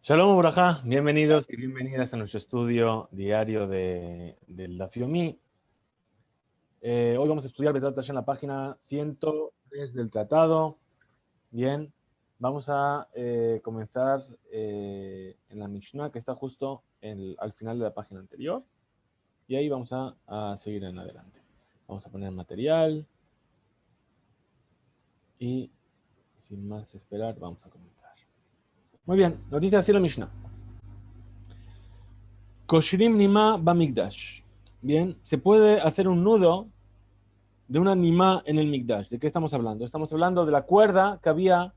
Shalom Ubrajá, bienvenidos y bienvenidas a nuestro estudio diario del Daf Yomi. Hoy vamos a estudiar Bezrat Hashem en la página 103 del tratado. Bien, vamos a comenzar en la Mishnah que está justo al final de la página anterior. Y ahí vamos a seguir en adelante. Vamos a poner material. Y sin más esperar, vamos a comenzar. Muy bien, nos dice así la Mishnah. Koshrim Nima Bamikdash. Bien, se puede hacer un nudo de una Nima en el Mikdash. ¿De qué estamos hablando? Estamos hablando de la cuerda que había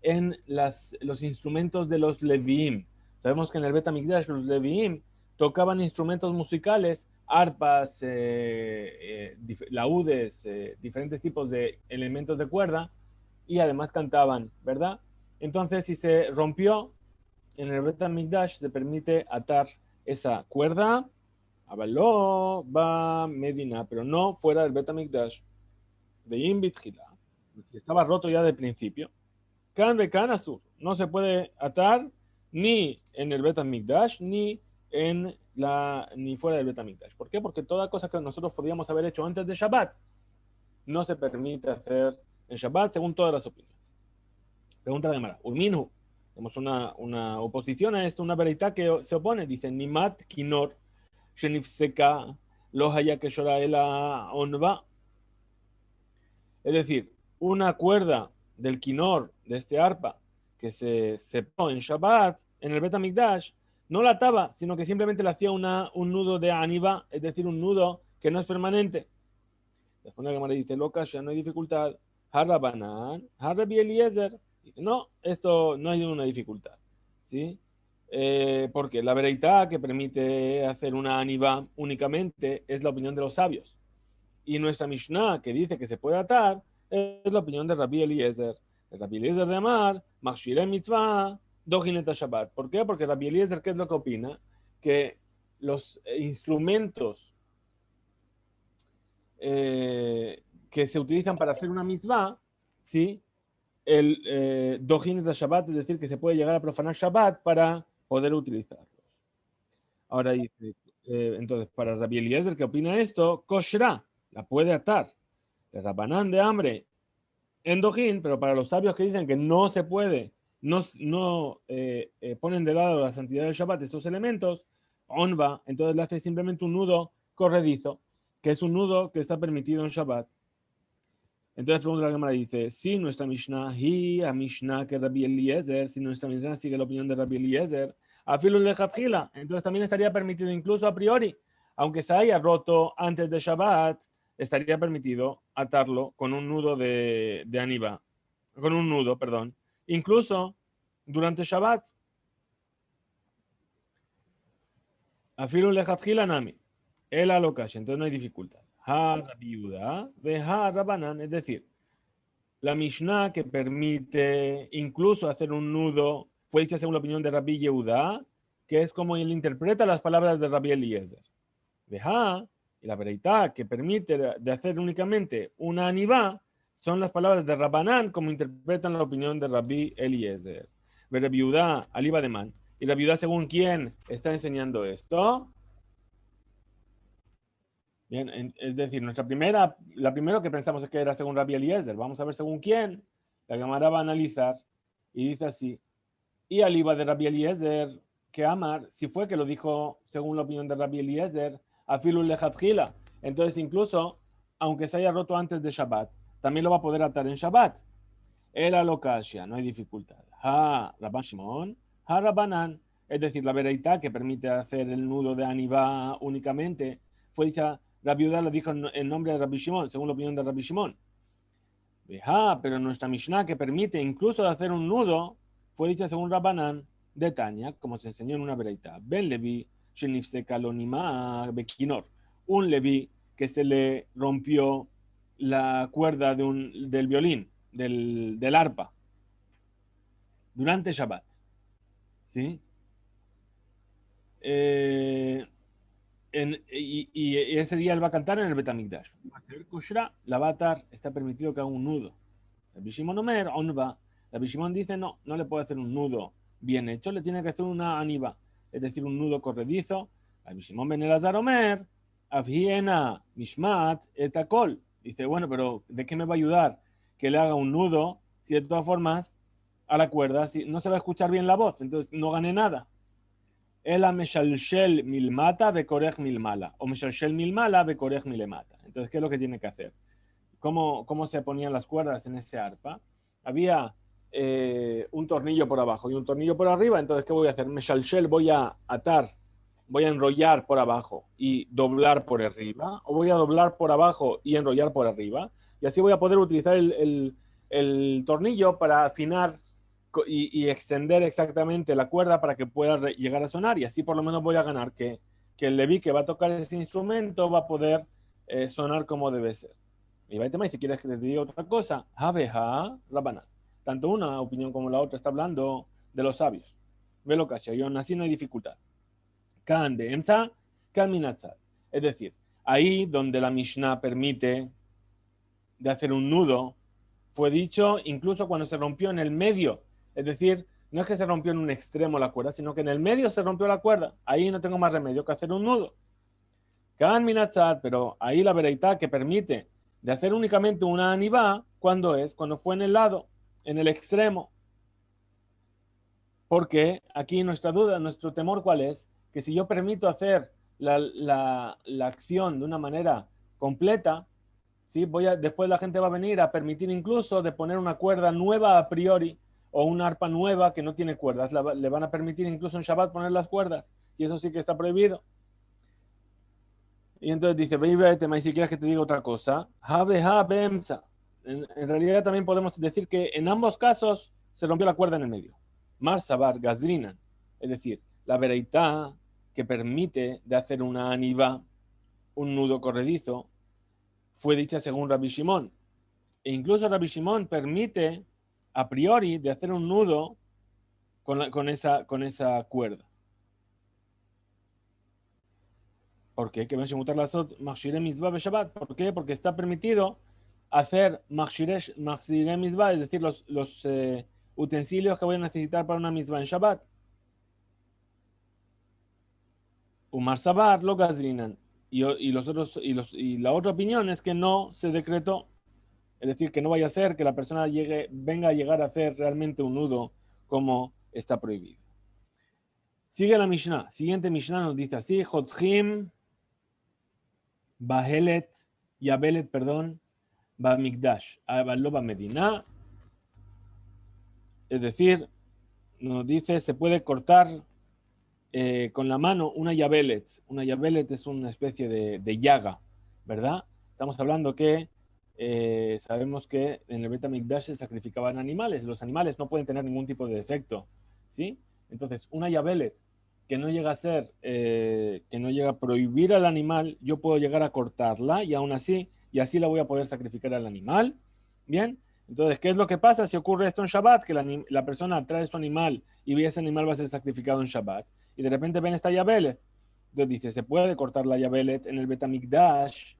en los instrumentos de los Leviim. Sabemos que en el Bet HaMikdash los Leviim tocaban instrumentos musicales, arpas, laúdes, diferentes tipos de elementos de cuerda, y además cantaban, ¿verdad? Entonces, si se rompió en el Bet HaMikdash, se permite atar esa cuerda, avaló, va Medina, pero no fuera del Bet HaMikdash, de Inbitjila. Si estaba roto ya de principio, Kan de Kan Azur, no se puede atar ni en el Bet HaMikdash, ni fuera del Bet HaMikdash. ¿Por qué? Porque toda cosa que nosotros podíamos haber hecho antes de Shabbat, no se permite hacer en Shabbat, según todas las opiniones. Pregunta de Mara, Urminhu. Tenemos una oposición a esto, una veredad que se opone. Dice, Nimat Kinor, Shenifseka, lo haya que shora ela onva. Es decir, una cuerda del Kinor, de este arpa, que se separó en Shabbat, en el Bet HaMikdash, no la ataba, sino que simplemente le hacía un nudo de aniva, es decir, un nudo que no es permanente. Después la Gemara dice, loca, ya no hay dificultad. Harrabanan, Harrabi Eliezer. Dice, no, esto no hay una dificultad. ¿Sí? Porque la vereitá que permite hacer una aniva únicamente es la opinión de los sabios. Y nuestra Mishnah, que dice que se puede atar, es la opinión de Rabbi Eliezer. El Rabbi Eliezer de Amar, Machshireh Mitzvah, Dojinet Shabbat. ¿Por qué? Porque Rabbi Eliezer, ¿qué es lo que opina? Que los instrumentos que se utilizan para hacer una mitzvah, ¿sí? El Dojinet Shabbat, es decir, que se puede llegar a profanar Shabbat para poder utilizarlos. Ahora dice, entonces, para Rabbi Eliezer, que opina esto, Koshra, la puede atar. El Rabanán de hambre en Dojín, pero para los sabios que dicen que no se puede, no ponen de lado la santidad del Shabbat estos elementos, onva, entonces le hace simplemente un nudo corredizo, que es un nudo que está permitido en Shabbat. Entonces pregunta la Gemara, dice, si nuestra Mishnah, a Mishnah que Rabbi Eliezer, si nuestra Mishnah sigue la opinión de Rabbi Eliezer, afilo lejatjila, entonces también estaría permitido incluso a priori, aunque se haya roto antes de Shabbat, estaría permitido atarlo con un nudo de aniva, con un nudo, perdón, incluso durante Shabbat. Afilo lejatjila nami, el alokash, entonces no hay dificultad. Ha Rabbi ve ha Rabanan, es decir, la Mishnah que permite incluso hacer un nudo fue dicha según la opinión de Rabbi Yehuda, que es como él interpreta las palabras de Rabbi Eliezer. Veja, y la vereitá que permite de hacer únicamente una anivá son las palabras de Rabbanán como interpretan la opinión de Rabbi Eliezer. Rabbi Yehuda, aliba de man. Y Rabbi Yehuda, según quién está enseñando esto. Bien, es decir, la primera que pensamos es que era según Rabbi Eliezer. Vamos a ver según quién. La Gemara va a analizar y dice así. Y aliba de Rabbi Eliezer, que Amar, si fue que lo dijo según la opinión de Rabbi Eliezer, afilul lejatjila. Entonces, incluso, aunque se haya roto antes de Shabbat, también lo va a poder atar en Shabbat. Era lokashia, no hay dificultad. Ha Rabban Shimon, ha Rabbanan. Es decir, la vereitá que permite hacer el nudo de Anivá únicamente fue dicha. Rabbi Yehuda lo dijo en nombre de Rabbi Shimon, según la opinión de Rabbi Shimon. Pero nuestra Mishnah que permite incluso hacer un nudo fue dicha según Rabbanan de Tania, como se enseñó en una vereita. Ben Levi, Shenifseka Lonima Bekinor. Un Levi que se le rompió la cuerda del violín, del arpa, durante Shabbat. ¿Sí? Y ese día él va a cantar en el Betamikdash. La va a atar, está permitido que haga un nudo. Rabbi Shimon Omer, onva. Rabbi Shimon dice, no le puede hacer un nudo bien hecho, le tiene que hacer una aniva, es decir, un nudo corredizo. Rabbi Shimon ben Elazar Omer, Avhiena Mishmat etakol. Dice, bueno, pero ¿de qué me va a ayudar que le haga un nudo si de todas formas a la cuerda si no se va a escuchar bien la voz? Entonces no gané nada. Ela meshalshel milmata vekorej milmala. O meshalshel milmala vekorej milemata. Entonces, ¿qué es lo que tiene que hacer? ¿Cómo se ponían las cuerdas en ese arpa? Había un tornillo por abajo y un tornillo por arriba. Entonces, ¿qué voy a hacer? Meshalshel voy a atar, voy a enrollar por abajo y doblar por arriba. O voy a doblar por abajo y enrollar por arriba. Y así voy a poder utilizar el tornillo para afinar y extender exactamente la cuerda para que pueda llegar a sonar, y así por lo menos voy a ganar que el Leví que va a tocar ese instrumento va a poder sonar como debe ser. Y Baitema, y si quieres que te diga otra cosa, Javeja Rabbanan. Tanto una opinión como la otra está hablando de los sabios. Velo cacha, yo así no hay dificultad. Kan de Enza, Kan Minatzad. Es decir, ahí donde la Mishnah permite de hacer un nudo, fue dicho incluso cuando se rompió en el medio. Es decir, no es que se rompió en un extremo la cuerda, sino que en el medio se rompió la cuerda. Ahí no tengo más remedio que hacer un nudo. Kan minatzad, pero ahí la vereitá que permite de hacer únicamente una anivá, ¿cuándo es? Cuando fue en el lado, en el extremo. Porque aquí nuestra duda, nuestro temor, ¿cuál es? Que si yo permito hacer la acción de una manera completa, ¿sí? Después la gente va a venir a permitir incluso de poner una cuerda nueva a priori o una arpa nueva que no tiene cuerdas. Le van a permitir incluso en Shabbat poner las cuerdas y eso sí que está prohibido. Y entonces dice, ve, si quieres que te diga otra cosa, en realidad también podemos decir que en ambos casos se rompió la cuerda en el medio. Marsabar, Gazrinan, es decir, la vereitá que permite de hacer una aniva, un nudo corredizo, fue dicha según Rabbi Shimon. E incluso Rabbi Shimon permite a priori de hacer un nudo con esa cuerda. ¿Por qué? Que ¿Por qué? Porque está permitido hacer machshire mitzvah, es decir, los utensilios que voy a necesitar para una mitzvah en Shabbat. Umar Sabar lo gazrinan. Y la otra opinión es que no se decretó. Es decir, que no vaya a ser que la persona venga a llegar a hacer realmente un nudo como está prohibido. Sigue la Mishnah. Siguiente Mishnah nos dice así: Jotjim, Bahelet, Yabelet, perdón, Bamikdash, Abaloba Medina. Es decir, nos dice, se puede cortar con la mano una yabelet. Una yabelet es una especie de llaga, ¿verdad? Estamos hablando que sabemos que en el Bet HaMikdash se sacrificaban animales. Los animales no pueden tener ningún tipo de defecto, ¿sí? Entonces, una yabelet que no llega a ser, que no llega a prohibir al animal, yo puedo llegar a cortarla y aún así, y así la voy a poder sacrificar al animal. Bien, entonces, ¿qué es lo que pasa si ocurre esto en Shabbat? Que la persona trae su animal y ese animal va a ser sacrificado en Shabbat y de repente ven esta yabelet. Entonces dice, se puede cortar la yabelet en el Bet HaMikdash,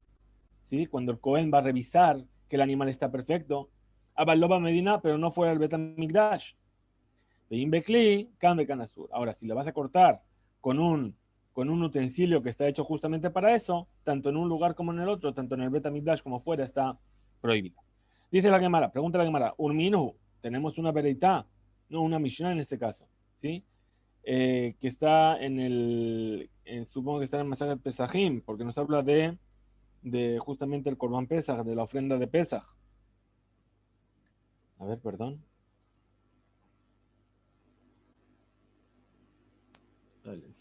¿sí? Cuando el Cohen va a revisar que el animal está perfecto. Abaloba Medina, pero no fuera el Bet HaMikdash. Ahora, si le vas a cortar con un utensilio que está hecho justamente para eso, tanto en un lugar como en el otro, tanto en el Bet HaMikdash como fuera, está prohibido. Dice la Gemara, pregunta la Gemara, Urminu, tenemos una vereitá, no una Mishnah en este caso, ¿sí? Que está supongo que está en el Masajet Pesajim, porque nos habla de justamente el Korban Pesaj, de la ofrenda de Pesaj. A ver, perdón. Vale.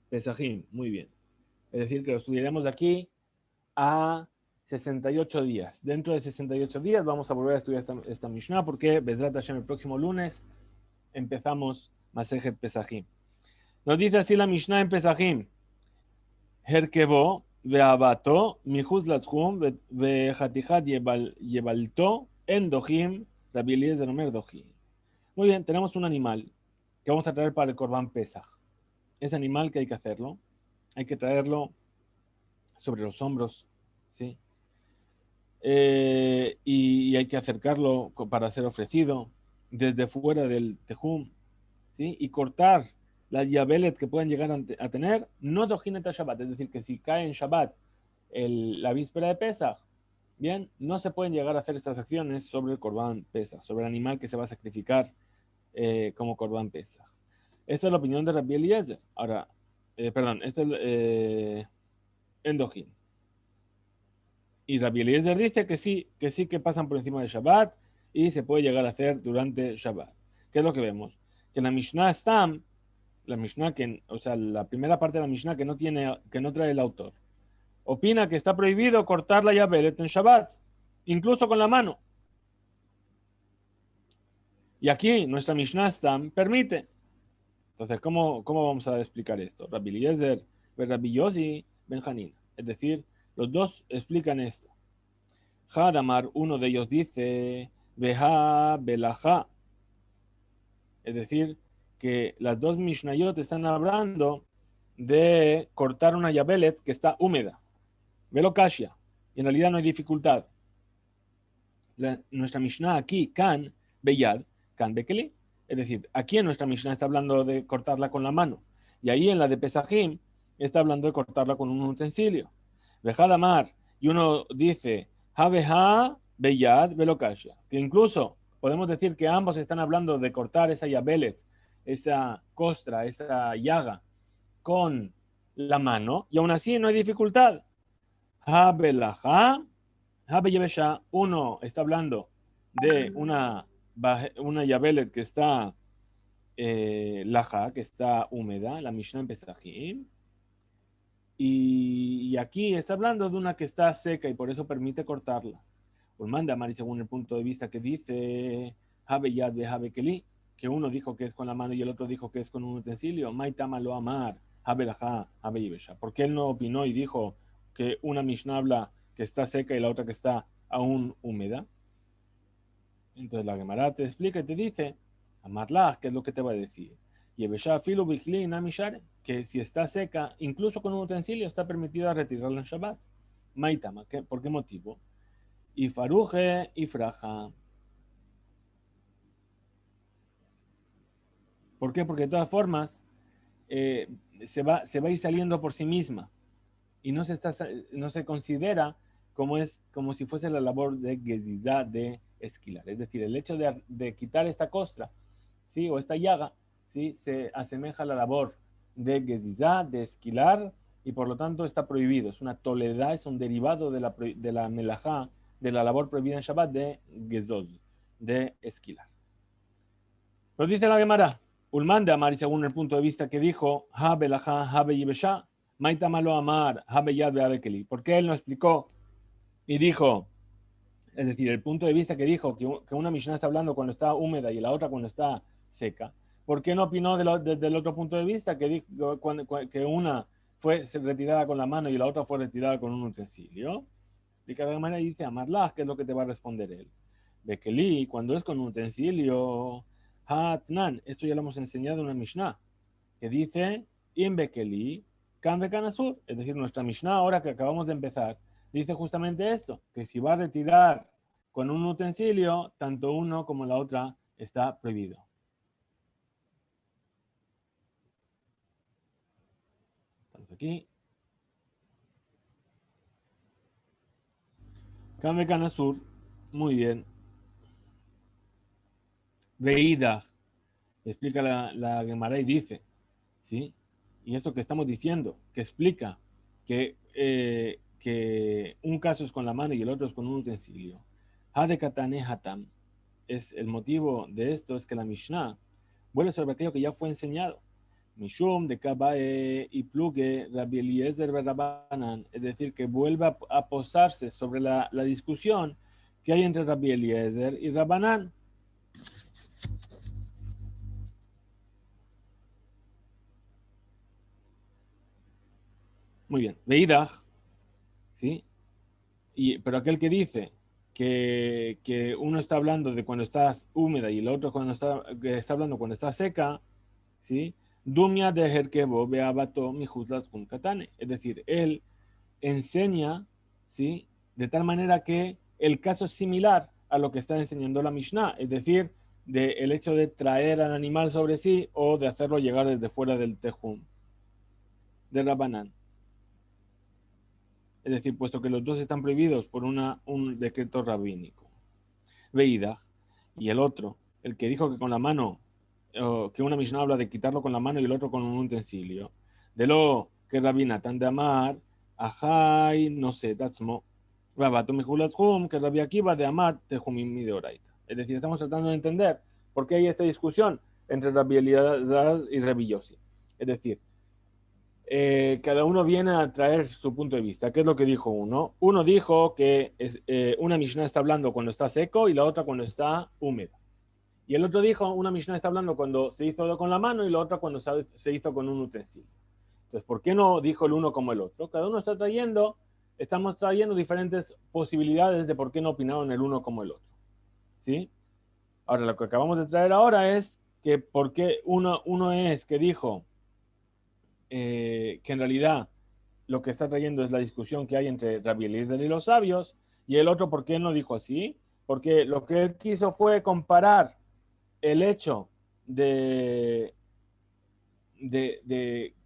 Pesajim, muy bien. Es decir, que lo estudiaremos de aquí a 68 días. Dentro de 68 días vamos a volver a estudiar esta Mishnah, porque Bezrat Hashem el próximo lunes empezamos Masajet Pesajim. Nos dice así la Mishnah en Pesajim. Herkebo ve'abato mihuz latchum ve'chatijat yebalto en dohim Rabbi Eliezer Omer dohim. Muy bien, tenemos un animal que vamos a traer para el Korban Pesaj. Ese animal que hay que hacerlo, hay que traerlo sobre los hombros, ¿sí? Y hay que acercarlo para ser ofrecido desde fuera del tejum. ¿sí? Y cortar las yabelet que pueden llegar a tener, no dojinet a Shabbat, es decir, que si cae en Shabbat la víspera de Pesach, bien, no se pueden llegar a hacer estas acciones sobre el Corban Pesach, sobre el animal que se va a sacrificar como Corban Pesach. Esta es la opinión de Rabbi Eliezer. Ahora, perdón, este es Endojín. Y Rabbi Eliezer dice que pasan por encima de Shabbat y se puede llegar a hacer durante Shabbat. ¿Qué es lo que vemos? Que la Mishnah Stam, la Mishnah que, o sea, la primera parte de la Mishnah que no trae el autor, opina que está prohibido cortar la Yabelet en Shabbat, incluso con la mano. Y aquí nuestra Mishnah Stam permite. Entonces, ¿cómo vamos a explicar esto? Rabbi Eliezer, Rabbi Yossi, Ben Hanina. Es decir, los dos explican esto. Hadamar, uno de ellos dice, Beha Belaja. Es decir, que las dos Mishnayot están hablando de cortar una Yabelet que está húmeda. Velo Kashia. Y en realidad no hay dificultad. Nuestra Mishnah aquí, Kan, Beyad, Kan Bekeli. Es decir, aquí en nuestra Mishnah está hablando de cortarla con la mano. Y ahí en la de Pesajim está hablando de cortarla con un utensilio. Vejadamar, y uno dice, Habeha, Beyad, Velokashia. Que incluso podemos decir que ambos están hablando de cortar esa yabelet, esa costra, esa llaga, con la mano, y aún así no hay dificultad. Habelaha, Habeyebesha, uno está hablando de una yabelet que está laja, que está húmeda, la Mishnah en Pesajim, y aquí está hablando de una que está seca y por eso permite cortarla. Manda Mari según el punto de vista que dice Habeyad de Habekeli, que uno dijo que es con la mano y el otro dijo que es con un utensilio. Maitama lo amar, Habelaja, Habeyibesha. Porque él no opinó y dijo que una Mishnah habla que está seca y la otra que está aún húmeda. Entonces la Gemara te explica y te dice, amarlah, ¿qué es lo que te va a decir? Yebesha filu bikli namishare, que si está seca, incluso con un utensilio, está permitida retirarla en Shabbat. Maitama, ¿por qué motivo? Y faruje y fraja. ¿Por qué? Porque de todas formas se va a ir saliendo por sí misma y no se considera como si fuese la labor de gezizá, de esquilar. Es decir, el hecho de quitar esta costra, ¿sí? O esta llaga, ¿sí? Se asemeja a la labor de gezizá, de esquilar, y por lo tanto está prohibido. Es una toledad, es un derivado de la melajá, de la labor prohibida en Shabbat de gezoz, de esquilar. Lo dice la Gemara. Ulman de Amar, y según el punto de vista que dijo, ha belajá, ha beyibesha, maita malo amar, ha beyad beabekeli. ¿Por qué él no explicó y dijo, es decir, el punto de vista que dijo que una Mishnah está hablando cuando está húmeda y la otra cuando está seca? ¿Por qué no opinó desde el otro punto de vista que dijo que una fue retirada con la mano y la otra fue retirada con un utensilio? Explica de manera y dice, amarlas, ¿qué es lo que te va a responder él? Bekeli, cuando es con un utensilio, Hatnan, esto ya lo hemos enseñado en una Mishnah, que dice, In Bekeli, Kan Bekanasur, es decir, nuestra Mishnah, ahora que acabamos de empezar, dice justamente esto, que si va a retirar con un utensilio, tanto uno como la otra está prohibido. Estamos aquí. Kan Bekanasur, muy bien. Veida, explica la Gemara y dice, ¿sí? Y esto que estamos diciendo, que explica que un caso es con la mano y el otro es con un utensilio. Hadekatane hatam. Es el motivo de esto es que la Mishnah vuelve sobre aquello que ya fue enseñado. Mishum de Kabae y Plugue Rabbi Eliezer Rabanan. Es decir, que vuelva a posarse sobre la discusión que hay entre Rabbi Eliezer y Rabanan. Muy bien. Veidach, ¿sí? Pero aquel que dice que uno está hablando de cuando estás húmeda y el otro que está hablando cuando está seca, ¿sí? Dumia de Herkebo Beabato Mijutlas kun Katane. Es decir, él enseña, ¿sí? De tal manera que el caso es similar a lo que está enseñando la Mishnah. Es decir, del hecho de traer al animal sobre sí o de hacerlo llegar desde fuera del tejum, de Rabanán. Es decir, puesto que los dos están prohibidos por un decreto rabínico. Veida. Y el otro, el que dijo que con la mano, que una Mishnah habla de quitarlo con la mano y el otro con un utensilio. De lo que Rabina tan de amar, ajay, no sé, tatzmo, rabato mijulatjum, que Rabbi Akiva de amar, tejumim de oraita. Es decir, estamos tratando de entender por qué hay esta discusión entre Rabbi Eliezer y Rabbi Yossi. Es decir, cada uno viene a traer su punto de vista. ¿Qué es lo que dijo uno? Uno dijo que una Mishnah está hablando cuando está seco y la otra cuando está húmeda. Y el otro dijo, una Mishnah está hablando cuando se hizo con la mano y la otra cuando se hizo con un utensilio. Entonces, ¿por qué no dijo el uno como el otro? Cada uno estamos trayendo diferentes posibilidades de por qué no opinaron el uno como el otro. ¿Sí? Ahora, lo que acabamos de traer ahora es que por qué uno es que dijo que en realidad lo que está trayendo es la discusión que hay entre Rabbi Eliezer y los sabios, y el otro, ¿por qué no dijo así? Porque lo que él quiso fue comparar el hecho de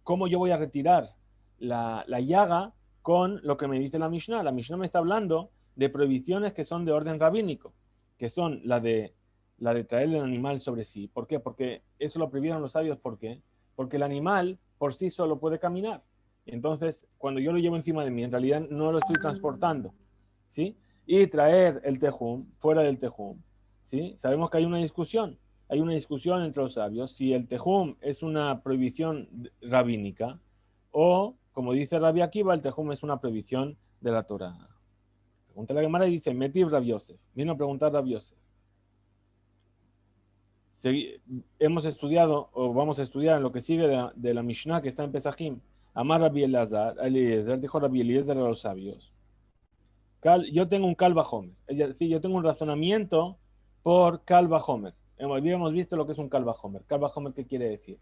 cómo yo voy a retirar la llaga con lo que me dice la Mishnah. La Mishnah me está hablando de prohibiciones que son de orden rabínico, que son la de traer el animal sobre sí. ¿Por qué? Porque eso lo prohibieron los sabios. ¿Por qué? Porque el animal por sí solo puede caminar. Entonces, cuando yo lo llevo encima de mí, en realidad no lo estoy transportando. ¿Sí? Y traer el tejum fuera del tejum. ¿Sí? Sabemos que hay una discusión entre los sabios si el tejum es una prohibición rabínica o, como dice Rabbi Akiva, el tejum es una prohibición de la Torah. Pregunta la Gemara y dice, Metiv Rabbi Yosef. Vino a preguntar Rabbi Yosef. Hemos estudiado, o vamos a estudiar en lo que sigue de la Mishnah que está en Pesachim. Amar Rabbi Eliezer, dijo Rabbi Eliezer a los sabios. Yo tengo un Kal Vajomer. Es decir, yo tengo un razonamiento por Kal Vajomer. Habíamos visto lo que es un Kal Vajomer. Kal Vajomer, ¿qué quiere decir?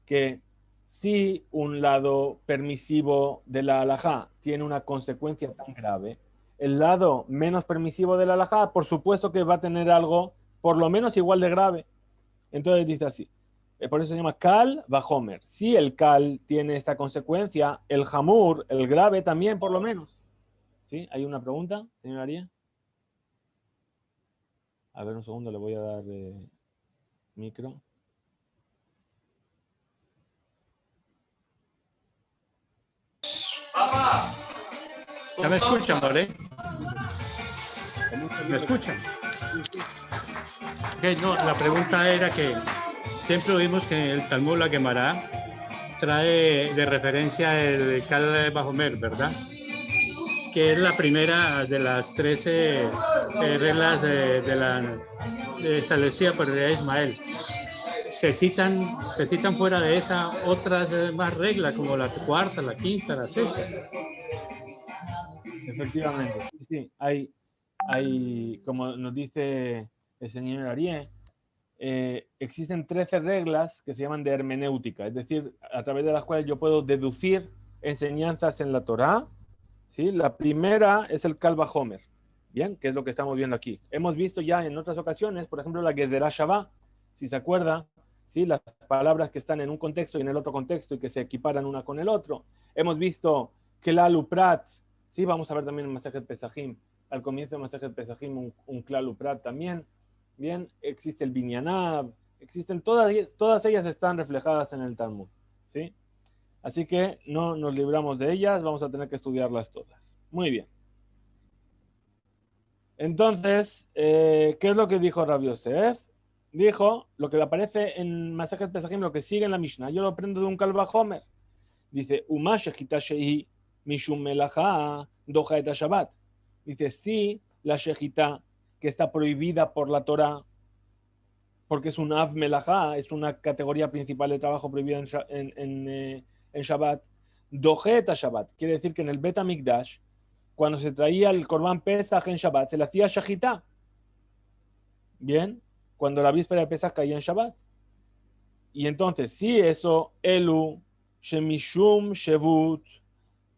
Que si un lado permisivo de la halajá tiene una consecuencia tan grave, el lado menos permisivo de la halajá, por supuesto que va a tener algo por lo menos igual de grave. Entonces dice así. Por eso se llama Kal Vajomer. Si el Kal tiene esta consecuencia, el Hamur, el grave también por lo menos. ¿Sí? ¿Hay una pregunta, señora María? A ver, un segundo, le voy a dar micro. ¿Ya me escuchan, vale? ¿Me escuchan? Okay, no, la pregunta era que siempre oímos que el Talmud, la Gemara, trae de referencia el Kal Vajomer, ¿verdad? Que es la primera de las 13 reglas establecida por el rey Ismael. Se citan fuera de esa otras más reglas, como la cuarta, la quinta, la sexta. Efectivamente, sí, hay, como nos dice el señor Arié, existen 13 reglas que se llaman de hermenéutica, es decir, a través de las cuales yo puedo deducir enseñanzas en la Torá. ¿Sí? La primera es el Kal Vajomer, ¿bien? Que es lo que estamos viendo aquí. Hemos visto ya en otras ocasiones, por ejemplo, la Gezerá Shavá, si se acuerda, ¿sí? Las palabras que están en un contexto y en el otro contexto y que se equiparan una con el otro. Hemos visto Klal Uprat, ¿sí? Vamos a ver también en Masejet Pesachim, al comienzo de Masejet Pesachim, un Klal Uprat también, ¿bien? Existe el Binyanab, existen todas ellas están reflejadas en el Talmud, ¿sí? Así que no nos libramos de ellas, vamos a tener que estudiarlas todas. Muy bien. Entonces, ¿qué es lo que dijo Rabbi Yosef? Dijo lo que aparece en Masejet Pesachim, lo que sigue en la Mishnah. Yo lo aprendo de un Kal Vajomer. Dice, Uma shechita shehi mishum melacha doja et Shabbat. Dice, sí, la shechita que está prohibida por la Torah, porque es un av melajá, es una categoría principal de trabajo prohibida en Shabbat. Dojet a Shabbat, quiere decir que en el Bet HaMikdash, cuando se traía el Korban Pesach en Shabbat, se le hacía shachita. Bien, cuando la víspera de Pesach caía en Shabbat. Y entonces, si eso, Elu, Shemishum, Shevut,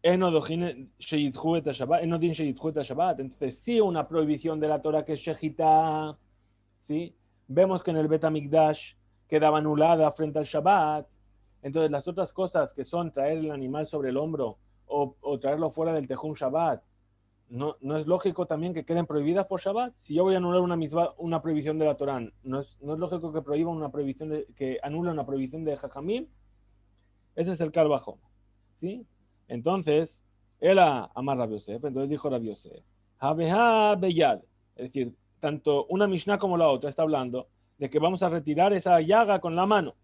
Enodin Sheyidhu et Shabbat, entonces sí una prohibición de la Torah que es shechita, ¿sí? vemos que en el Bet HaMikdash quedaba anulada frente al Shabbat. Entonces las otras cosas que son traer el animal sobre el hombro o traerlo fuera del Tejum Shabbat, no es lógico también que queden prohibidas por Shabbat. Si yo voy a anular una prohibición de la Torá, ¿no es lógico que prohíba una prohibición que anule una prohibición de Jajamim? Ese es el Kal Vajomer, ¿sí? Entonces, él amar Rav Yosef, entonces dijo Rav Yosef, Habeha Beyad, es decir, tanto una Mishnah como la otra está hablando de que vamos a retirar esa llaga con la mano.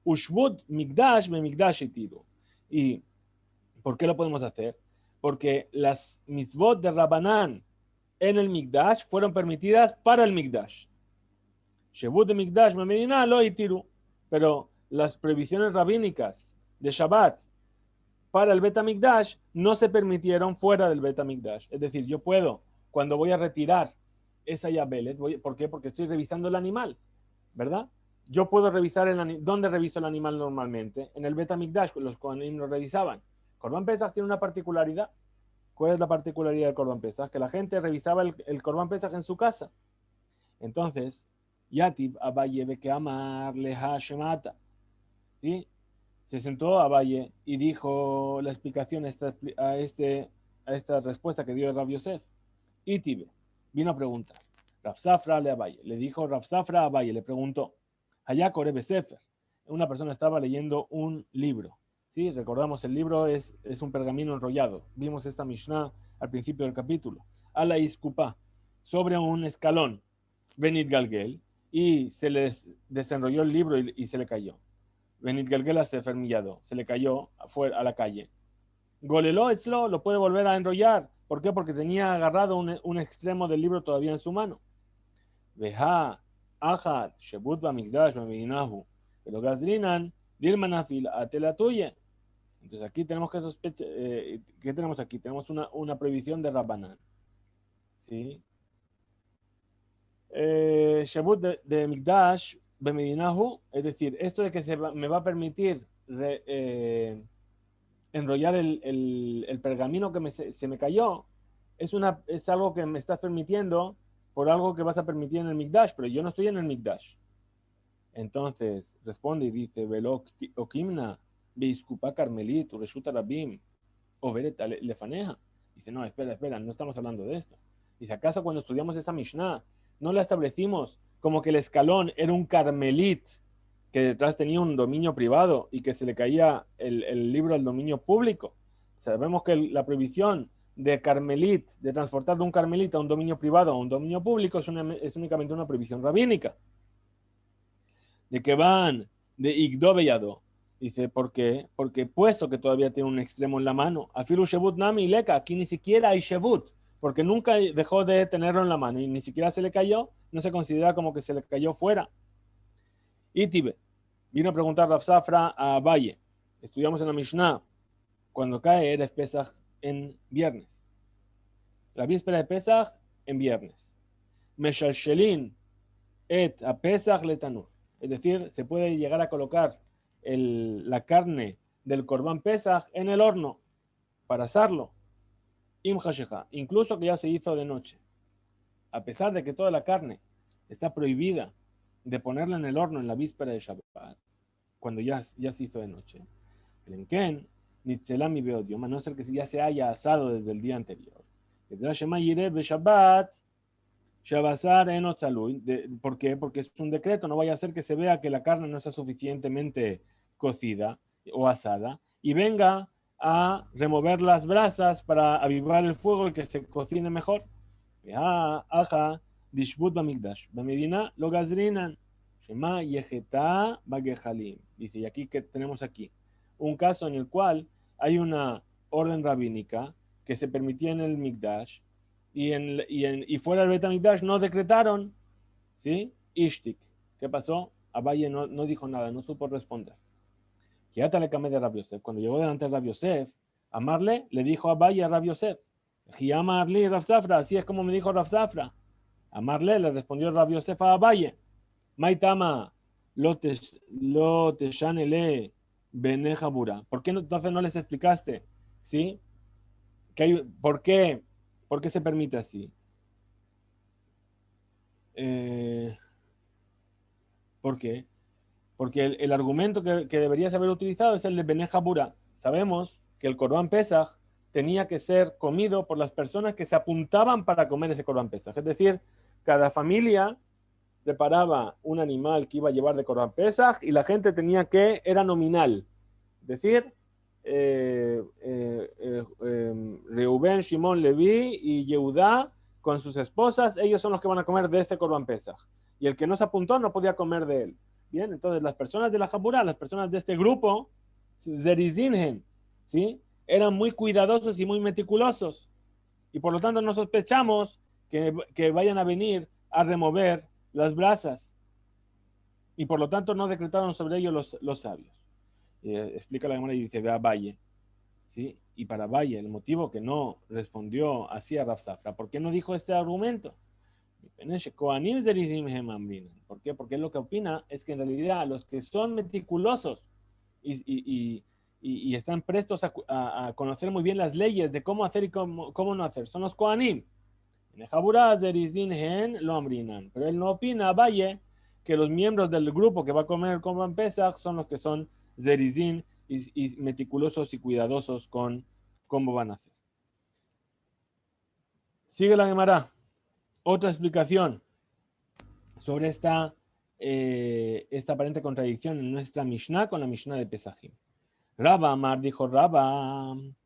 Ushbud Migdash be Migdash itiru. ¿Y por qué lo podemos hacer? Porque las mitzvot de Rabbanán en el Migdash fueron permitidas para el Migdash. Shebut de Migdash be Medina lo itiru. Pero las prohibiciones rabínicas de Shabbat para el Bet HaMikdash no se permitieron fuera del Bet HaMikdash. Es decir, yo puedo, cuando voy a retirar esa yabelet, ¿por qué? Porque estoy revisando el animal, ¿verdad? Yo puedo revisar ¿dónde reviso el animal normalmente? En el Bet HaMikdash, los Kohanim lo revisaban. Korban Pesach tiene una particularidad. ¿Cuál es la particularidad del Korban Pesach? Que la gente revisaba el Korban Pesach en su casa. Entonces, Yatib Abaye Beke Amar Leha Shemata. ¿Sí? Se sentó Abaye y dijo la explicación a esta respuesta que dio Rav Yosef. Itibe vino a preguntar. Rav Safra le Abaye. Le dijo Rav Safra a Abaye, le preguntó. Hayak Orebe Sefer. Una persona estaba leyendo un libro. ¿Sí? Recordamos, el libro es un pergamino enrollado. Vimos esta Mishnah al principio del capítulo. Ala Iskupa, sobre un escalón. Benit Galgel. Y se les desenrolló el libro y se le cayó. Benit Galgel se fermillado. Se le cayó a la calle. Goleló Etzlo lo puede volver a enrollar. ¿Por qué? Porque tenía agarrado un extremo del libro todavía en su mano. Veja, Ahad, Shebut Bamigdash, Bamignahu. Pero Gazrinan, Dilmanafil, Atela tuya. Entonces aquí tenemos que sospechar. ¿Qué tenemos aquí? Tenemos una prohibición de Rabbanán. ¿Sí? Shebut de Migdash, Bamignahu, es decir, esto de que me va a permitir enrollar el pergamino que se me cayó, es algo que me estás permitiendo por algo que vas a permitir en el Mikdash, pero yo no estoy en el Mikdash. Entonces responde y dice, Velo Okimna, Beiskupa Carmelit, Reshuta Rabim, Overet Lefaneja. Dice, no, espera, no estamos hablando de esto. Dice, ¿acaso cuando estudiamos esa Mishnah no la establecimos como que el escalón era un carmelit que detrás tenía un dominio privado y que se le caía el libro al dominio público? Sabemos que la prohibición de carmelit, de transportar de un carmelit a un dominio privado a un dominio público es únicamente una prohibición rabínica. De que van de Igdo Beyado. Dice, ¿por qué? Porque puesto que todavía tiene un extremo en la mano, Afilu Shebut Nami Leka, aquí ni siquiera hay Shebut, porque nunca dejó de tenerlo en la mano y ni siquiera se le cayó, no se considera como que se le cayó fuera. Itibe, vino a preguntar Rav Safra a Valle. Estudiamos en la Mishnah, cuando cae Erev Pesach en viernes. La víspera de Pesach en viernes. Meshalshelin et a Pesach letanur. Es decir, se puede llegar a colocar la carne del Corbán Pesach en el horno para asarlo. Im hashecha, incluso que ya se hizo de noche. A pesar de que toda la carne está prohibida de ponerla en el horno en la víspera de Shabbat, cuando ya se hizo de noche. Lemken, nitzelami beodio, a no ser que ya se haya asado desde el día anterior. ¿Por qué? Porque es un decreto, no vaya a ser que se vea que la carne no está suficientemente cocida o asada y venga a remover las brasas para avivar el fuego y que se cocine mejor. Aja, dishbut bamigdash, bamedina lo gazrinan, shema yejeta bagejalim. Dice, y aquí que tenemos aquí un caso en el cual hay una orden rabínica que se permitía en el Mikdash y fuera del Bet HaMikdash no decretaron, ¿sí? Ishtik. ¿Qué pasó? Abaye no dijo nada, no supo responder. Le camé de Rav Yosef. Cuando llegó delante de Rav Yosef, Amarle le dijo a Abaye a Rav Yosef, Amarle Rav Safra, así es como me dijo Rav Safra. Amarle le respondió Rav Yosef a Abaye, Maitama, lo te shanele benejabura. ¿Por qué entonces no les explicaste? ¿Sí? ¿Por qué se permite así? ¿Por qué? Porque el argumento que deberías haber utilizado es el de Bene Jabura. Sabemos que el Corban Pesach tenía que ser comido por las personas que se apuntaban para comer ese Corban Pesach. Es decir, cada familia preparaba un animal que iba a llevar de Corban Pesach y la gente era nominal. Es decir, Reubén, Shimón, Leví y Yehudá con sus esposas, ellos son los que van a comer de este Corban Pesach. Y el que no se apuntó no podía comer de él. Bien, entonces las personas de la Jabura, las personas de este grupo, Zerizinhen, ¿sí? Eran muy cuidadosos y muy meticulosos. Y por lo tanto no sospechamos que vayan a venir a remover las brasas. Y por lo tanto no decretaron sobre ellos los sabios. Explica la Gemara y dice, ve a Valle. ¿Sí? Y para Valle, el motivo que no respondió así a Rav Safra, ¿por qué no dijo este argumento? ¿Por qué? Porque él lo que opina es que en realidad los que son meticulosos y están prestos a conocer muy bien las leyes de cómo hacer y cómo no hacer, son los Kohanim. Pero él no opina, Valle, que los miembros del grupo que va a comer el Korban Pesach son los que son zerizin y meticulosos y cuidadosos con cómo van a hacer. Sigue la Gemara. Otra explicación sobre esta aparente contradicción en nuestra Mishnah con la Mishnah de Pesachim. Rabba Amar dijo Rabbi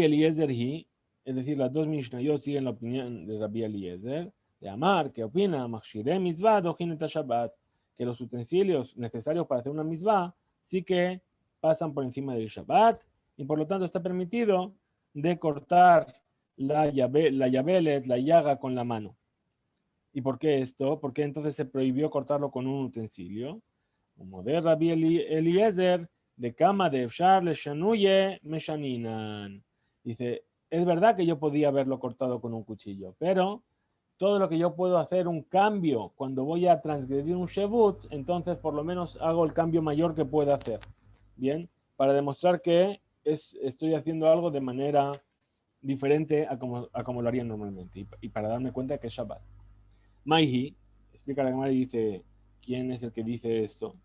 Eliezer hi, es decir, las dos Mishnayot siguen la opinión de Rabbi Eliezer, de Amar, que opina, Machshire mitzvah dochin et Shabbat, que los utensilios necesarios para hacer una mitzvah sí que pasan por encima del Shabbat, y por lo tanto está permitido de cortar la yabelet, la llaga con la mano. ¿Y por qué esto? Porque entonces se prohibió cortarlo con un utensilio. Como de Rabbi Eliezer, de cama de Efshar le shanuye meshaninan. Dice, es verdad que yo podía haberlo cortado con un cuchillo, pero todo lo que yo puedo hacer un cambio cuando voy a transgredir un shevut, entonces por lo menos hago el cambio mayor que pueda hacer. Bien, para demostrar que estoy haciendo algo de manera diferente a como lo haría normalmente y para darme cuenta que es Shabbat. Maihi, explica la Gemara y dice, ¿quién es el que dice esto?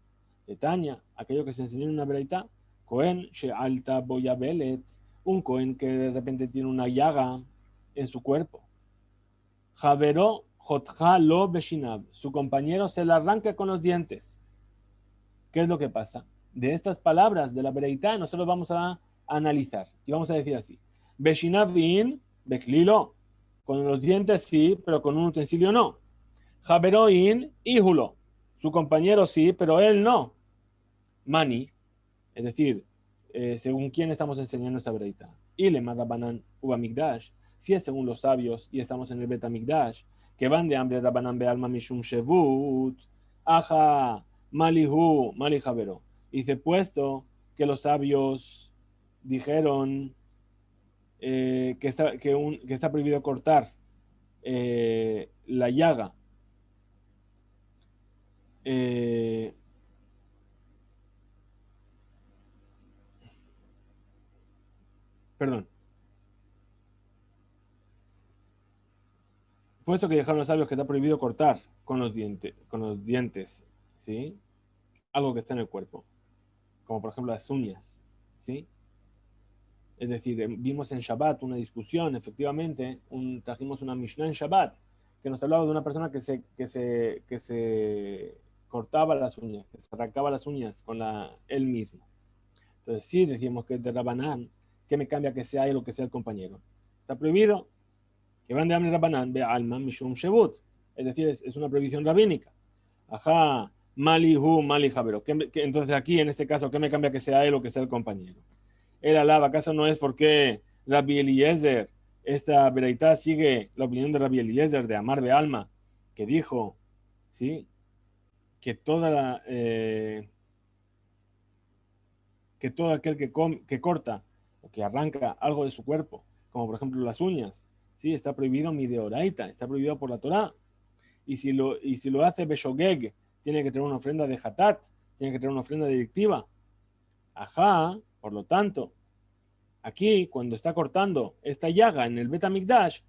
De Tanya, aquello que se enseñó en una breita, Cohen, Shealta Boyabelet, un Cohen que de repente tiene una llaga en su cuerpo. Javero Jotja Lo Beshinab, su compañero se la arranca con los dientes. ¿Qué es lo que pasa? De estas palabras de la breita nosotros vamos a analizar y vamos a decir así. Beshinabin, Beklilo, con los dientes sí, pero con un utensilio no. Javeroin, Íjulo, su compañero sí, pero él no. Mani, es decir, según quién estamos enseñando esta breita. Ile Madabanan Ubamigdash, si es según los sabios y estamos en el Betamigdash, que van de hambre Rabanan Bealma Mishum Shevut, Aja, Malihu, Mali Javero. Dice, puesto que los sabios dijeron que está prohibido cortar la llaga perdón. Puesto que dejaron los sabios que está prohibido cortar con los dientes, ¿sí? Algo que está en el cuerpo, como por ejemplo las uñas, ¿sí? Es decir, vimos en Shabbat una discusión, efectivamente, trajimos una Mishnah en Shabbat, que nos hablaba de una persona que se cortaba las uñas, que se arrancaba las uñas con él mismo. Entonces sí, decíamos que es de Rabanán, ¿qué me cambia que sea él o que sea el compañero? Está prohibido. Que van de hambre Rabanán, ve alma mishum shevut. Es decir, es una prohibición rabínica. Ajá, malihu, mali javero. Entonces aquí, en este caso, ¿qué me cambia que sea él o que sea el compañero? El alaba, ¿acaso no es porque Rabbi Eliezer, esta vereitá sigue la opinión de Rabbi Eliezer de Amar de Alma, que dijo, ¿sí? Que todo aquel que corta o que arranca algo de su cuerpo, como por ejemplo las uñas, ¿sí? Está prohibido mi deoraita, está prohibido por la Torá. Y si lo hace Beshogeg, tiene que tener una ofrenda de Hatat, tiene que tener una ofrenda directiva. Ajá, por lo tanto, aquí, cuando está cortando esta llaga en el Betamigdash,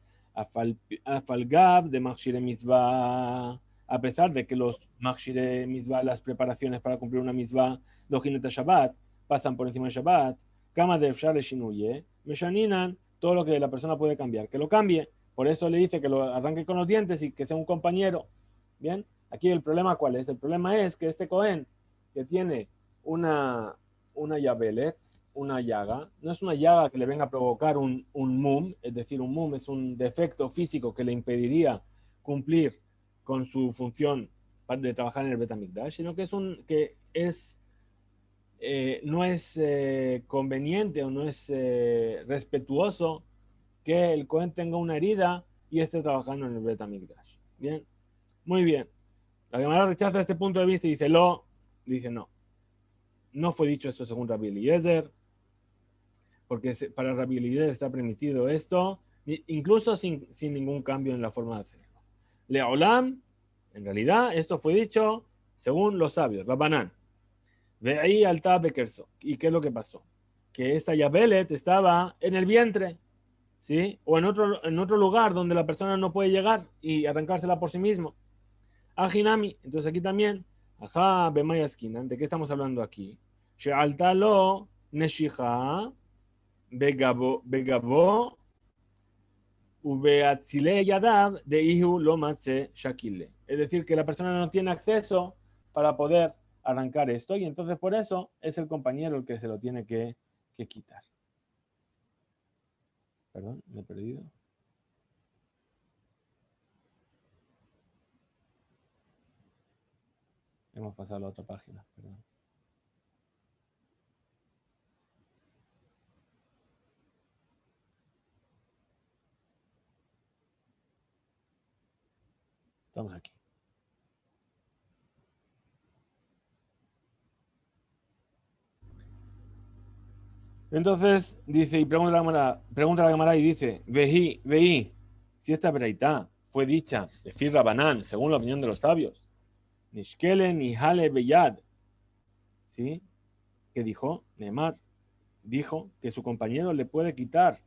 Afalgav de Machshire Mitzvah, a pesar de que los machshire mitzvah, las preparaciones para cumplir una mitzvah, dojineta Shabbat, pasan por encima de Shabbat, kama de efshar shinuye, meshaninan, todo lo que la persona puede cambiar, que lo cambie. Por eso le dice que lo arranque con los dientes y que sea un compañero. Bien, aquí el problema ¿cuál es? El problema es que este Cohen, que tiene una yabelet, una llaga, no es una llaga que le venga a provocar un mum, es decir, un mum es un defecto físico que le impediría cumplir con su función de trabajar en el Bet HaMikdash, sino que no es conveniente o no es respetuoso que el Cohen tenga una herida y esté trabajando en el Bet HaMikdash. Bien, muy bien. La Gemara rechaza este punto de vista y dice no. No fue dicho esto según Rabbi Eliezer, porque para Rabbi Eliezer está permitido esto, incluso sin ningún cambio en la forma de hacerlo. Leolam, en realidad, esto fue dicho según los sabios, Rabbanán. Ve ahí al Bekerso. ¿Y qué es lo que pasó? Que esta Yabelet estaba en el vientre, ¿sí? O en otro lugar donde la persona no puede llegar y arrancársela por sí mismo. Ajinami, entonces aquí también, ajá, Bemaya esquina, ¿de qué estamos hablando aquí? She'alta lo neshija begabo ubeatzile yadav de ihu lo matze shakile. Es decir, que la persona no tiene acceso para poder arrancar esto y entonces por eso es el compañero el que se lo tiene que quitar. Perdón, me he perdido. Hemos pasado a la otra página, perdón. Estamos aquí. Entonces dice, y pregunta la Gemara y dice, veí, si esta breitá fue dicha de Fir Rabanán, según la opinión de los sabios, Nishkele ni Hale Beyad, ¿sí? Que dijo, Neymar, dijo que su compañero le puede quitar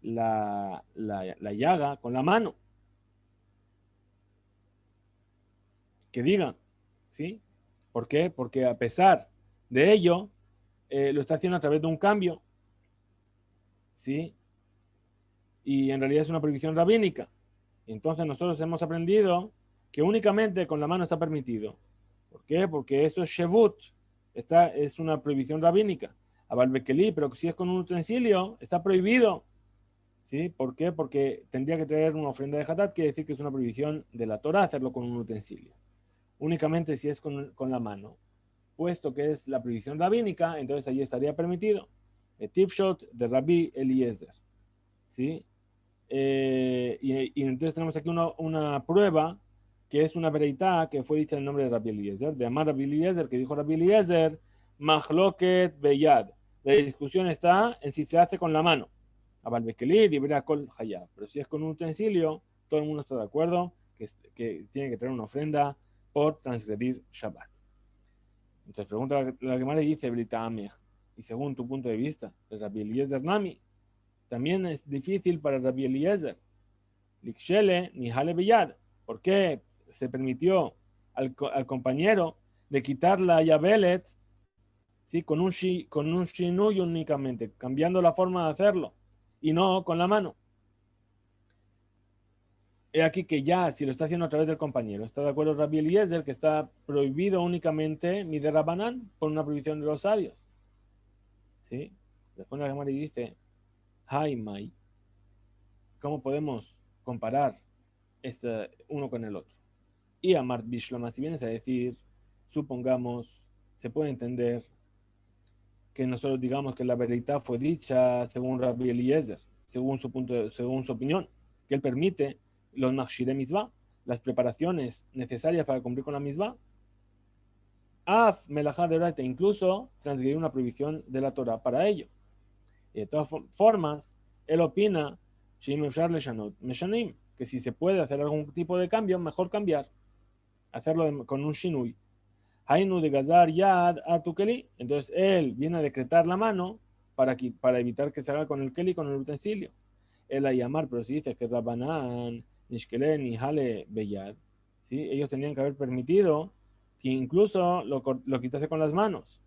la llaga con la mano. Que diga, ¿sí? ¿Por qué? Porque a pesar de ello, lo está haciendo a través de un cambio, ¿sí? Y en realidad es una prohibición rabínica. Entonces nosotros hemos aprendido que únicamente con la mano está permitido. ¿Por qué? Porque eso es shevut, es una prohibición rabínica. A Balbekeli, pero si es con un utensilio, está prohibido. ¿Sí? ¿Por qué? Porque tendría que traer una ofrenda de hatat, quiere decir que es una prohibición de la Torah hacerlo con un utensilio. Únicamente si es con la mano. Puesto que es la prohibición rabínica, entonces allí estaría permitido. El tipshot de Rabbi Eliezer. ¿Sí? Y entonces tenemos aquí una prueba que es una vereitá que fue dicha en nombre de Rabbi Eliezer, de Amar Rabbi Eliezer, que dijo Rabbi Eliezer, Mahloket Beyad. La discusión está en si se hace con la mano. Pero si es con un utensilio, todo el mundo está de acuerdo que tiene que traer una ofrenda por transgredir Shabbat. Entonces pregunta la Gemara y dice, y según tu punto de vista, el Rabbi Eliezer Nami, también es difícil para Rabbi Eliezer. Likshele ni Hale Beyad. ¿Por qué se permitió al compañero de quitar la Yabelet, ¿sí? con un shinui únicamente, cambiando la forma de hacerlo, y no con la mano? He aquí que ya, si lo está haciendo a través del compañero, está de acuerdo Rabbi Eliezer que está prohibido únicamente Midei Rabbanán por una prohibición de los sabios. ¿Sí? Después la Gemara dice, Haimai, ¿cómo podemos comparar uno con el otro? Y Amar Bishlama, si vienes a decir, supongamos, se puede entender que nosotros digamos que la verdad fue dicha según Rabbi Eliezer, según su opinión, que él permite los machshire mitzvah, las preparaciones necesarias para cumplir con la mitzvah, af melajá de oraita, incluso transgredir una prohibición de la Torah para ello. Y de todas formas, él opina que si se puede hacer algún tipo de cambio, mejor cambiar, hacerlo con un shinui. Hainu de gazar yad atukeli. Entonces él viene a decretar la mano para evitar que se haga con el keli, con el utensilio. Él a llamar, pero si dice que Rabbanán, Nishkele, ni Hale Beyad, ¿sí? Ellos tenían que haber permitido que incluso lo quitase con las manos.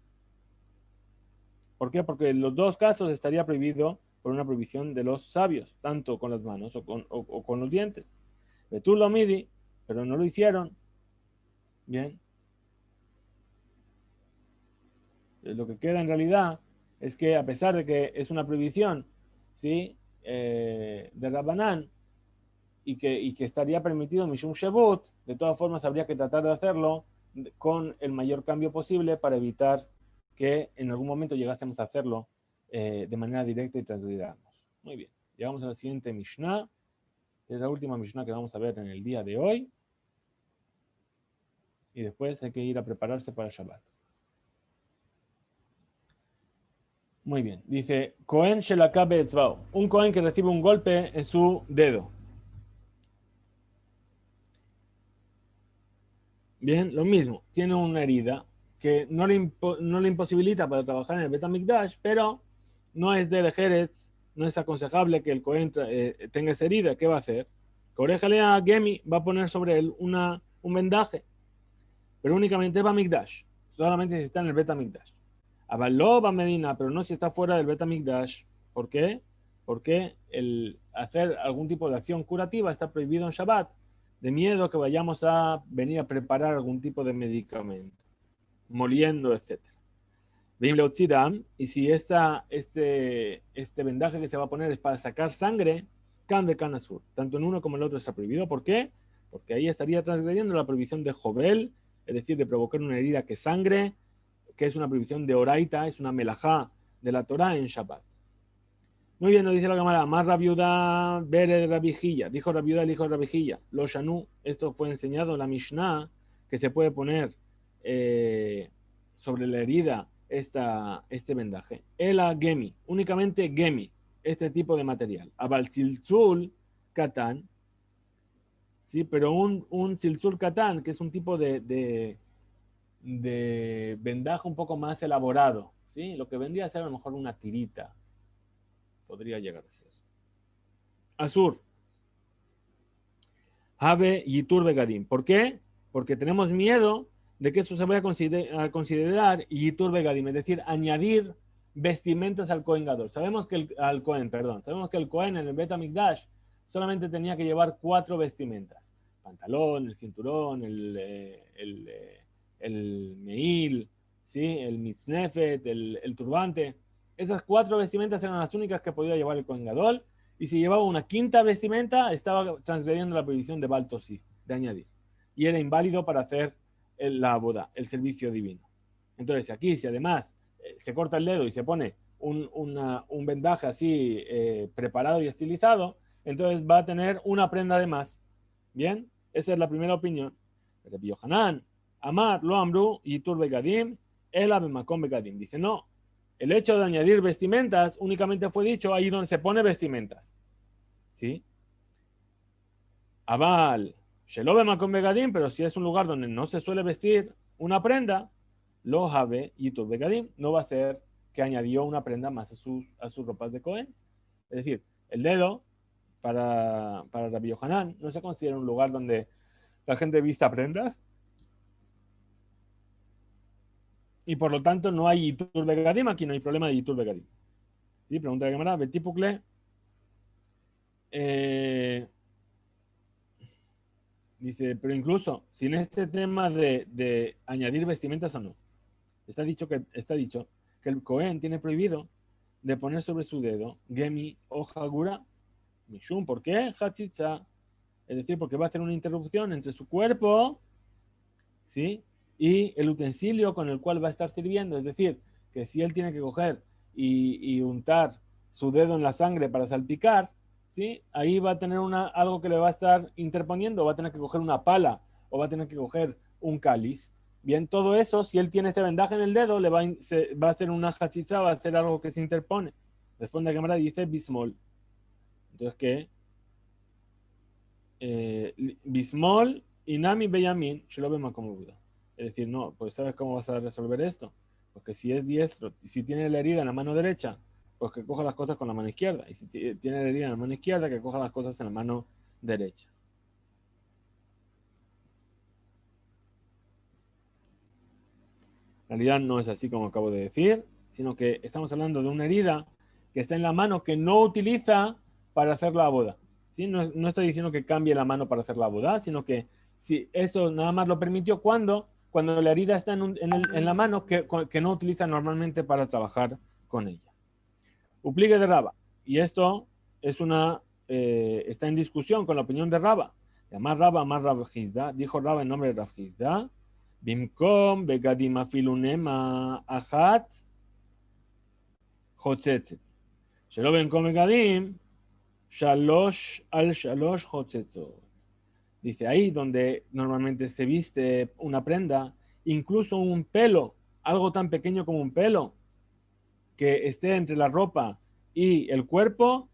¿Por qué? Porque en los dos casos estaría prohibido por una prohibición de los sabios, tanto con las manos o con los dientes. Tú lo midi, pero no lo hicieron. Bien. Lo que queda en realidad es que a pesar de que es una prohibición, ¿sí? De Rabbanán y que estaría permitido Mishum Shebut, de todas formas habría que tratar de hacerlo con el mayor cambio posible para evitar que en algún momento llegásemos a hacerlo de manera directa y transgredirnos. Muy bien, llegamos a la siguiente Mishnah, que es la última Mishnah que vamos a ver en el día de hoy, y después hay que ir a prepararse para Shabbat. Muy bien, dice Cohen Shelakabe Etzvao, un Cohen que recibe un golpe en su dedo. Bien, lo mismo, tiene una herida que no le imposibilita para trabajar en el Betamikdash, pero no es de Jerez, no es aconsejable que el Cohen tenga esa herida. ¿Qué va a hacer? Corejale a Gemi, va a poner sobre él un vendaje, pero únicamente va Mikdash, solamente si está en el Betamikdash. Avaló va Medina, pero no si está fuera del Betamikdash. ¿Por qué? Porque el hacer algún tipo de acción curativa está prohibido en Shabbat, de miedo que vayamos a venir a preparar algún tipo de medicamento, moliendo, etc. Y si este vendaje que se va a poner es para sacar sangre, can de canasur, tanto en uno como en el otro está prohibido. ¿Por qué? Porque ahí estaría transgrediendo la prohibición de Jovel, es decir, de provocar una herida que sangre, que es una prohibición de Oraita, es una melajá de la Torah en Shabbat. Muy bien, nos dice la cámara, más Rabiuda, Bere Rabijilla, dijo Rabiuda el hijo de Rabijilla, lo Shanu, esto fue enseñado en la Mishnah, que se puede poner sobre la herida este vendaje. Ela Gemi, únicamente Gemi, este tipo de material. Abal Tziltzul Katán, ¿sí? Pero un Tziltzul Katán, que es un tipo de vendaje un poco más elaborado, ¿sí? Lo que vendría a ser a lo mejor una tirita, podría llegar a ser. Azur. Have Yitur Begadim. ¿Por qué? Porque tenemos miedo de que eso se vaya a considerar Yitur Begadim, es decir, añadir vestimentas al Kohen Gadol. Sabemos que el Kohen en el Bet HaMikdash solamente tenía que llevar 4 vestimentas. Pantalón, el cinturón, el meil, ¿sí? El mitznefet, el turbante. Esas 4 vestimentas eran las únicas que podía llevar el Kohen Gadol. Y si llevaba una quinta vestimenta, estaba transgrediendo la prohibición de Baltosí, de añadir. Y era inválido para hacer la boda, el servicio divino. Entonces, aquí, si además se corta el dedo y se pone un vendaje así preparado y estilizado, entonces va a tener una prenda de más. Bien, esa es la primera opinión. Rabbi Yohanan, Amar, Lo Amru, Yitur Begadim, El Abemakom Begadim. Dice, no, el hecho de añadir vestimentas únicamente fue dicho ahí donde se pone vestimentas. ¿Sí? Aval, Shelobema con Begadim, pero si es un lugar donde no se suele vestir una prenda, lo Habe y tu Begadim no va a ser que añadió una prenda más a sus ropas de Cohen. Es decir, el dedo para Rabbi Yohanan no se considera un lugar donde la gente vista prendas y por lo tanto no hay Yitur Begadim, aquí no hay problema de Yitur Begadim. ¿Sí? Pregunta de cámara, Betipukle. Dice, pero incluso sin este tema de añadir vestimentas o no, está dicho que el Cohen tiene prohibido de poner sobre su dedo Gemi o Hagura Mishum. ¿Por qué? Hatzitza. Es decir, porque va a hacer una interrupción entre su cuerpo, ¿sí? Y el utensilio con el cual va a estar sirviendo. Es decir, que si él tiene que coger y untar su dedo en la sangre para salpicar, ¿sí? Ahí va a tener algo que le va a estar interponiendo, va a tener que coger una pala o va a tener que coger un cáliz. Bien, todo eso, si él tiene este vendaje en el dedo, va a hacer una hachiza, va a hacer algo que se interpone. Responde a la cámara y dice bismol. Entonces, ¿qué? Bismol, Inami Beyamin, Shelobema como Buda. Es decir, no, pues ¿sabes cómo vas a resolver esto? Porque si es diestro, si tiene la herida en la mano derecha, pues que coja las cosas con la mano izquierda. Y si tiene la herida en la mano izquierda, que coja las cosas en la mano derecha. En realidad no es así como acabo de decir, sino que estamos hablando de una herida que está en la mano que no utiliza para hacer la boda. ¿Sí? No estoy diciendo que cambie la mano para hacer la boda, sino que si eso nada más lo permitió cuando la herida está en la mano que no utiliza normalmente para trabajar con ella. Upligue de Raba. Y esto es está en discusión con la opinión de Raba. Amar Rab Hizda. Dijo Raba en nombre de Rab Hizda. Bimkom begadim afilunema achat hotzetzet. Shelo bimkom begadim shalosh al shalosh hotzetzot. Dice ahí donde normalmente se viste una prenda, incluso un pelo, algo tan pequeño como un pelo, que esté entre la ropa y el cuerpo,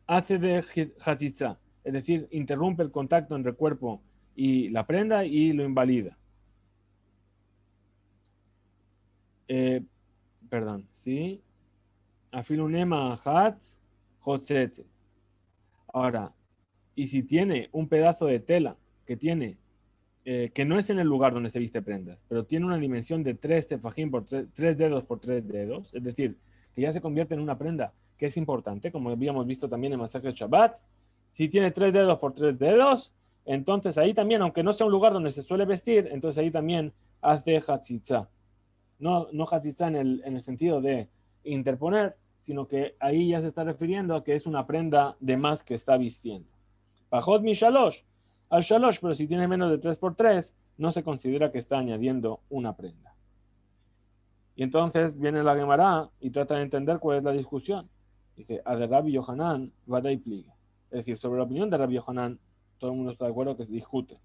hace de hatzitza, es decir, interrumpe el contacto entre el cuerpo y la prenda y lo invalida. Perdón, ¿sí? Afilunema hatz hotzetze. Ahora, y si tiene un pedazo de tela que tiene, que no es en el lugar donde se viste prendas, pero tiene una dimensión de 3 tefajín por 3 dedos por 3 dedos, es decir, que ya se convierte en una prenda que es importante, como habíamos visto también en Masaj Shabbat. Si tiene 3 dedos por 3 dedos, entonces ahí también, aunque no sea un lugar donde se suele vestir, entonces ahí también hace hatzitza. No hatzitza en el sentido de interponer, sino que ahí ya se está refiriendo a que es una prenda de más que está vistiendo. Pajot mi shalosh, al shalosh, pero si tiene menos de 3x3, no se considera que está añadiendo una prenda. Y entonces viene la Gemara y trata de entender cuál es la discusión. Dice, a de Rabbi Yohanan, vadai pliga. Es decir, sobre la opinión de Rabbi Yohanan, todo el mundo está de acuerdo que se discute.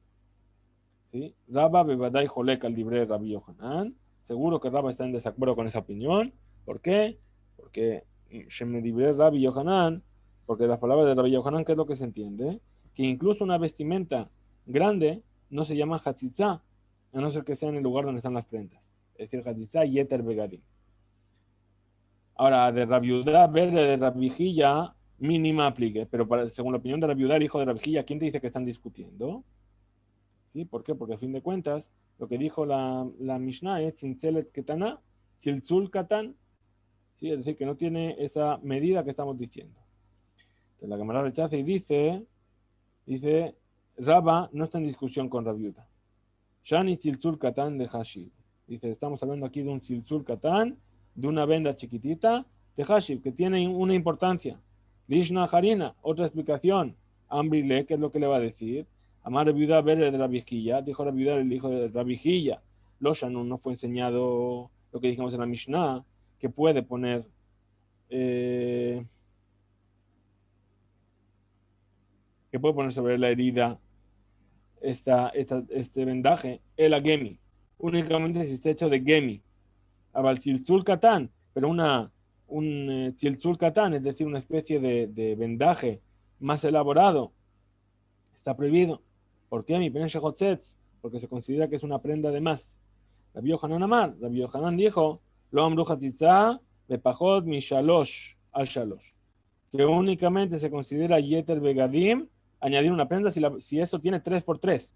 ¿Sí? Rabba bevadai jolek al libre Rabbi Yohanan. Seguro que Rabba está en desacuerdo con esa opinión. ¿Por qué? Porque Shem libre Rabbi Yohanan, porque las palabras de Rabbi Yohanan, ¿qué es lo que se entiende? Que incluso una vestimenta grande no se llama hatzitza, a no ser que sea en el lugar donde están las prendas. Es decir, hatzitza y eter begadim. Ahora, de Rabiudá verde de Rabijilla, mínima aplique. Pero según la opinión de Rabiudá, el hijo de Rabijilla, ¿quién te dice que están discutiendo? ¿Sí? ¿Por qué? Porque a fin de cuentas, lo que dijo la Mishnah es Tzinzelet Ketana, Tzilzul Katan. ¿Sí? Es decir, que no tiene esa medida que estamos diciendo. Entonces, la Gemara rechaza y dice, Rabba no está en discusión con Rabiudá. Shani Tzilzul Katan de Hashib. Dice, estamos hablando aquí de un Tzilzul Katan, de una venda chiquitita, de Hashib, que tiene una importancia. Lishna Harina, otra explicación. Ambrile, ¿qué es lo que le va a decir? Amar viuda ver de la viejilla, dijo la viuda el hijo de la viejilla. Loshanu no fue enseñado lo que dijimos en la Mishnah, que puede poner que puede poner sobre la herida este vendaje, el agemi, únicamente si está hecho de gemi. Abal Tzilzul Katán, pero un Tzilzul Katán, es decir, una especie de vendaje más elaborado, está prohibido. ¿Por qué? Mi Penesh Hotzetz, porque se considera que es una prenda de más. Rabbi Yohanan Amar, Rabbi Yohanan dijo, Lo amru hatzitza bepajot mi shalosh al shalosh, que únicamente se considera yeter begadim, añadir una prenda si eso tiene 3x3.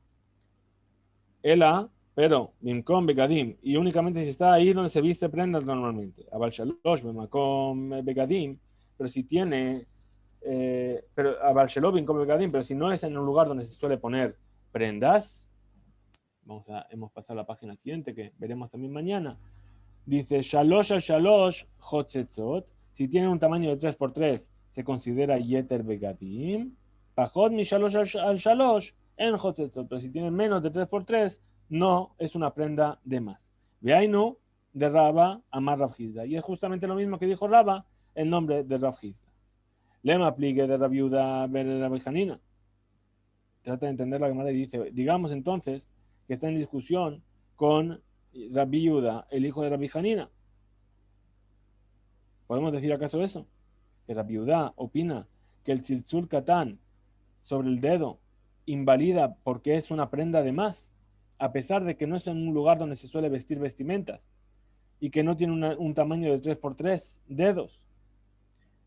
Ela, pero Mimkom Begadim, y únicamente si está ahí donde se viste prendas normalmente. Abal Shalosh, Mimkom Begadim, pero si tiene, pero Abal Shalosh, Mimkom Begadim, pero si no es en un lugar donde se suele poner prendas, hemos pasado a la página siguiente que veremos también mañana. Dice Shalosh al Shalosh, Hotzetzot, si tiene un tamaño de 3x3, se considera Yeter Begadim. Pajot mi Shalosh al Shalosh, en Hotzetzot, pero si tiene menos de 3x3, no es una prenda de más. Veainu de Raba Amar Rav Hizda. Y es justamente lo mismo que dijo Raba en nombre de Rav Hizda. Lema pligue de Rabiuda ver Rabbi Hanina. Trata de entender la Gemara y dice, digamos entonces que está en discusión con Rabbi Yehuda, el hijo de Rabbi Hanina. ¿Podemos decir acaso eso? Que Rabbi Yehuda opina que el Tzilzul Katán sobre el dedo invalida porque es una prenda de más, a pesar de que no es en un lugar donde se suele vestir vestimentas y que no tiene un tamaño de 3x3 dedos.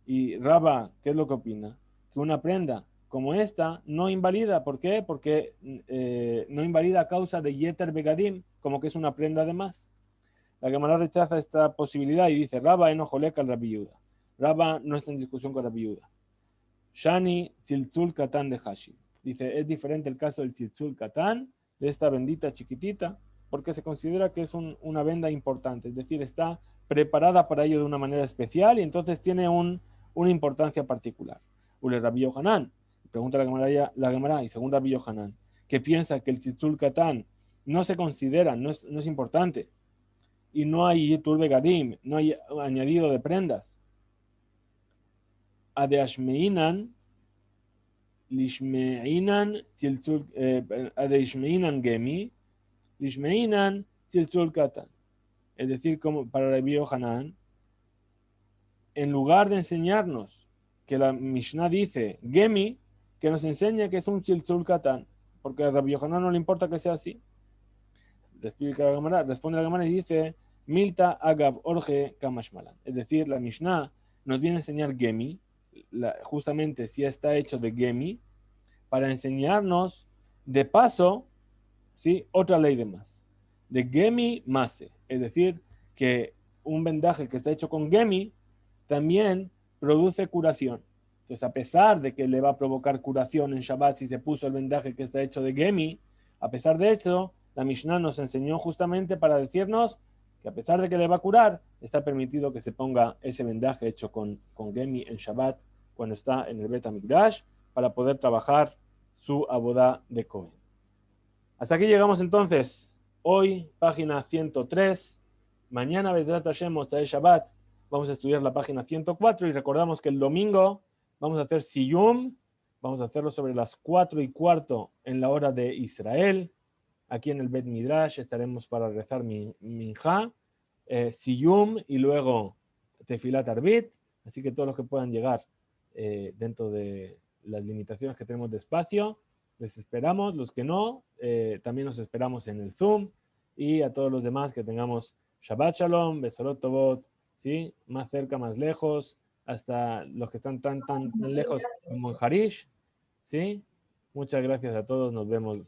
Y Rabba, ¿qué es lo que opina? Que una prenda como esta no invalida. ¿Por qué? Porque no invalida a causa de Yeter Begadim, como que es una prenda de más. La Gemara rechaza esta posibilidad y dice, Rabba enojoleka al Rabbi Yehuda. Rabba no está en discusión con Rabbi Yehuda. Shani tziltzul katán de Hashi. Dice, es diferente el caso del tziltzul katán, de esta bendita chiquitita, porque se considera que es una venda importante, es decir, está preparada para ello de una manera especial y entonces tiene una importancia particular. Ule Rabbi Yohanan, pregunta la Gemara, y según Rabbi Yohanan, que piensa que el tziltzul katán no se considera, no es importante, y no hay turbe gadim, no hay añadido de prendas. Adeashmeinan lishmeinan tziltzul adeashmeinan gemi lishmeinan tziltzul katan. Es decir, como para Rabbi Yohanan, en lugar de enseñarnos que la Mishnah dice gemi, que nos enseña que es un tziltzul katan, porque a Rabbi Yohanan no le importa que sea así. Responde la Gemara y dice Milta agav orge kamashmalan. Es decir, la Mishnah nos viene a enseñar gemi, justamente si está hecho de gemi, para enseñarnos de paso, ¿sí?, otra ley de más. De gemi mase. Es decir, que un vendaje que está hecho con gemi también produce curación. Entonces, a pesar de que le va a provocar curación en Shabbat si se puso el vendaje que está hecho de gemi, a pesar de eso, la Mishnah nos enseñó justamente para decirnos que a pesar de que le va a curar, está permitido que se ponga ese vendaje hecho con gemi en Shabbat cuando está en el Bet HaMikdash para poder trabajar su abodá de Cohen. Hasta aquí llegamos entonces. Hoy, página 103. Mañana, Bezrat Hashem, Motzai Shabbat, vamos a estudiar la página 104 y recordamos que el domingo vamos a hacer Siyum. Vamos a hacerlo sobre las 4:15 en la hora de Israel. Aquí en el Bet Midrash estaremos para rezar Minjá, Siyum y luego Tefilat Arbit. Así que todos los que puedan llegar dentro de las limitaciones que tenemos de espacio, les esperamos. Los que no, también nos esperamos en el Zoom. Y a todos los demás que tengamos Shabbat Shalom, Besorot Tovot, ¿sí?, más cerca, más lejos, hasta los que están tan lejos como en Harish, ¿sí? Muchas gracias a todos, nos vemos.